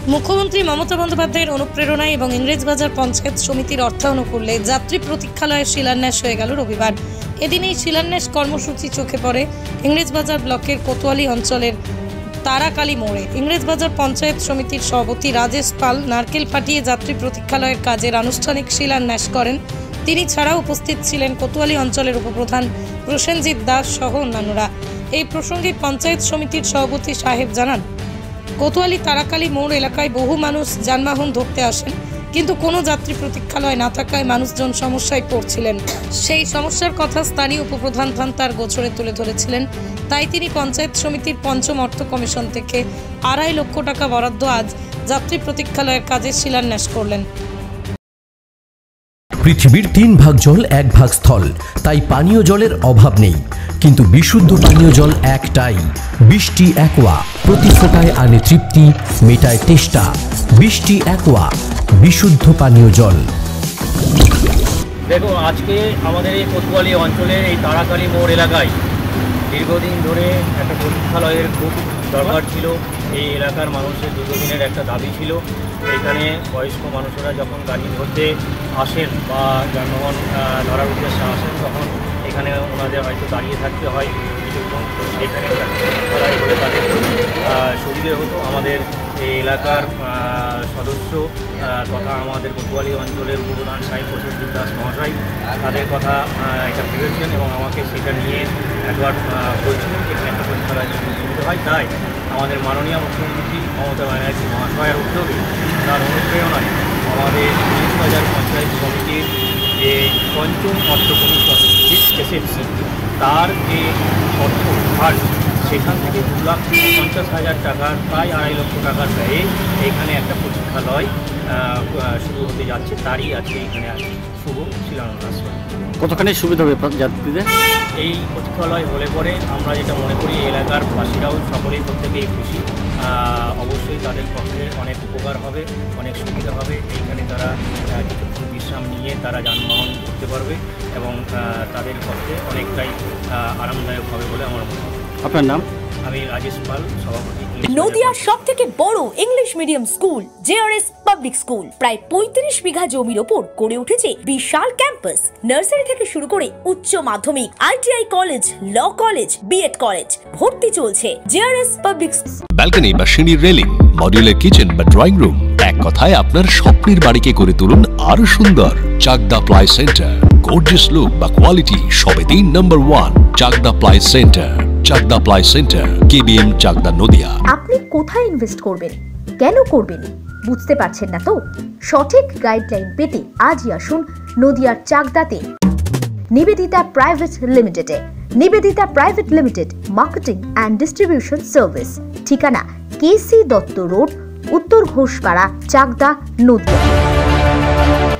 মুখ্যমন্ত্রী মমতা বন্দ্যোপাধ্যায়ের অনুপ্রেরণায় এবং ইংরেজবাজার পঞ্চায়েত সমিতির অর্থানুকূল্যে যাত্রী প্রতীক্ষালয়ের শিলান্যাস হয়ে গেল রবিবার। এদিন এই শিলান্যাস কর্মসূচি চোখে পড়ে ইংরেজবাজার ব্লকের কোতোয়ালি অঞ্চলের তারাকালী মোড়ে। ইংরেজবাজার পঞ্চায়েত সমিতির সভাপতি রাজেশ পাল নারকেল ফাটিয়ে যাত্রী প্রতীক্ষালয়ের কাজের আনুষ্ঠানিক শিলান্যাস করেন। তিনি ছাড়াও উপস্থিত ছিলেন কোতোয়ালি অঞ্চলের উপপ্রধান প্রসেনজিৎ দাস সহ অন্যান্যরা। এই প্রসঙ্গে পঞ্চায়েত সমিতির সভাপতি সাহেব জানান, কোতোয়ালি তারাকালী মোড় এলাকায় বহু মানুষ যানবাহন ধরতে আসেন, কিন্তু কোনো যাত্রী প্রতীক্ষালয় না থাকায় মানুষজন সমস্যায় পড়ছিলেন। সেই সমস্যার কথা স্থানীয় উপপ্রধান তার গোচরে তুলে ধরেছিলেন। তাই তিনি পঞ্চায়েত সমিতির পঞ্চম অর্থ কমিশন থেকে 2.5 লক্ষ টাকা বরাদ্দ আজ যাত্রী প্রতীক্ষালয়ের কাজে শিলান্যাস করলেন। পৃথিবীর 3 ভাগ জল 1 ভাগ স্থল, তাই পানীয় জলের অভাব নেই। কিন্তু বিশুদ্ধ পানীয় জল একটাই, বৃষ্টি অ্যাকোয়া। প্রতি ফোঁটায় আনে তৃপ্তি, মেটায় তেষ্টা। বৃষ্টি অ্যাকোয়া, বিশুদ্ধ পানীয় জল। দেখুন, আজকে আমাদের এই কোতোয়ালি অঞ্চলের এই তারাকালী মোড় এলাকায় দীর্ঘদিন ধরে একটা প্রতীক্ষালয়ের খুব দরকার ছিল। এই এলাকার মানুষের দীর্ঘদিনের একটা দাবি ছিল। এখানে বয়স্ক মানুষেরা যখন গাড়ি ধরতে আসেন বা যানবাহন ধরার উদ্দেশ্যে আসেন, তখন এখানে ওনাদের হয়তো দাঁড়িয়ে থাকতে হয় কিছুক্ষণ। এখানে প্রতীক্ষালয় হলে তাদের সুবিধে হতো। আমাদের এই এলাকার সদস্য তথা আমাদের কোতোয়ালি অঞ্চলের উপপ্রধান সাহেব প্রসেনজিৎ দাস মহাশয় তাদের কথা এটা ভেবেছেন এবং আমাকে সেটা নিয়ে একবার বলছিলেন যে একটা প্রতীক্ষালয় সুবিধা হয়। তাই আমাদের মাননীয় মুখ্যমন্ত্রী মমতা ব্যানার্জি মহাশয়ের উদ্যোগে, তার অনুপ্রেরণায় আমাদের ইংরেজবাজার পঞ্চায়েত সমিতির যে পঞ্চম অর্থ কমিশন এসএফসি, তার যে অর্থ ফান্ড, সেখান থেকে 2,50,000 টাকার প্রায় 2.5 লক্ষ টাকার ব্যয়ে এখানে একটা প্রতীক্ষালয় শুরু হতে যাচ্ছে। তারই আজকে এখানে শুভ শিলান্যাস। কতখানি সুবিধা হবে যাত্রীদের? এই প্রতীক্ষালয় হলে পরে আমরা যেটা মনে করি, এলাকার বাসীরাও সকলেই প্রত্যেকেই খুশি। অবশ্যই তাদের পক্ষে অনেক উপকার হবে, অনেক সুবিধা হবে। এইখানে তারা কিছুক্ষণ বিশ্রাম নিয়ে তারা যানবাহন করতে পারবে এবং তাদের পক্ষে অনেকটাই আরামদায়ক হবে বলে আমার মনে হয়। আপনার নাম? আমি রাজেশ পাল, সভাপতি। নদিয়ার সবথেকে বড় English medium school JRS public school প্রায় 35 বিঘা জমির ওপর গড়ে উঠেছে বিশাল ক্যাম্পাস। নার্সারি থেকে শুরু করে উচ্চ মাধ্যমিক, ITI college, law college, BEd college, ভর্তি চলছে। জেআরএস পাবলিক ব্যালকনি বা সিঁড়ির রেলিং, মডিউলার কিচেন বা ড্রয়িং রুম, এক কথায় আপনার স্বপ্নের বাড়িকে করে তুলুন আরো সুন্দর। Chakdah ply centre, gorgeous look বা কোয়ালিটি সবেতেই number 1। Chakdah ply centre, Chakdah ply centre, KBM, Chakdah, Nadia. আপনি কোথায় ইনভেস্ট করবেন, কেন করবেন, বুঝতে পারছেন না তো? সঠিক গাইডলাইন পেতে আজই আসুন নদিয়ার চাকদাতে নিবেদিতা প্রাইভেট লিমিটেডে। Nivedita private limited, marketing and distribution service. ঠিকানা কেসি দত্ত রোড, উত্তর Ghoshpara, Chakdah, Nadia.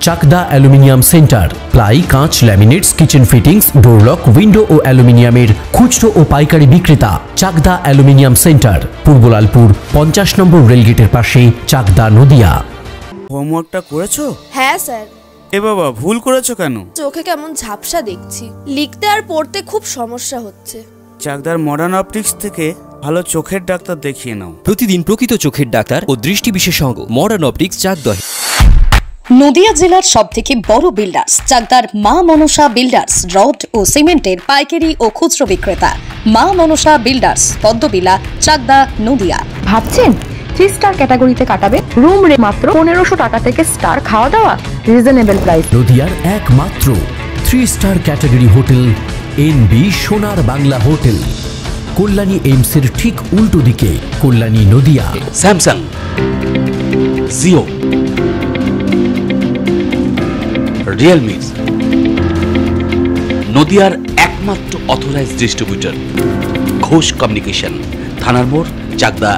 Chakdah aluminium centre, ply, কাঁচ, laminates, kitchen fittings, door lock, window ও অ্যালুমিনিয়ামের খুচরো ও পাইকারি বিক্রেতা। Chakdah aluminium centre, Purbalalpur 50 number রেলগেটের পাশে, চাকদা, নদিয়া। হোমওয়ার্কটা করেছো? হ্যাঁ স্যার। এ বাবা, ভুল করেছো কেন? চোখে কেমন ঝাপসা দেখছি, লিখতে আর পড়তে খুব সমস্যা হচ্ছে। চাকদার মডার্ন অপটিক্স থেকে ভালো চোখের ডাক্তার দেখিয়ে নাও। প্রতিদিন প্রকৃত চোখের ডাক্তার ও দৃষ্টি বিশেষজ্ঞ মডার্ন অপটিক্স, চাকদা। নদিয়া জেলার সবথেকে বড় বিল্ডার্স চাকদার মা মনসা বিল্ডার্স, রড ও সিমেন্টের পাইকারি ও খুচরো বিক্রেতা। মা মনসা বিল্ডার্স, পদ্মবিলা, চাকদা, নদিয়া। ভাবছেন 3 স্টার ক্যাটাগরিতে কাটাবে? রুম রে মাত্র 1500 টাকা থেকে স্টার, খাওয়া দাওয়া রিজনেবল প্রাইস। নদিয়ার একমাত্র 3 স্টার ক্যাটাগরি হোটেল এনবি সোনার বাংলা হোটেল, কল্যাণী এইমসের ঠিক উল্টো দিকে, কল্যাণী, নদিয়া। স্যামসাং, জিও, রিয়েলমি, নদিয়ার একমাত্র অথরাইজড ডিস্ট্রিবিউটর ঘোষ কমিউনিকেশন, থানার মোড়, চাকদা।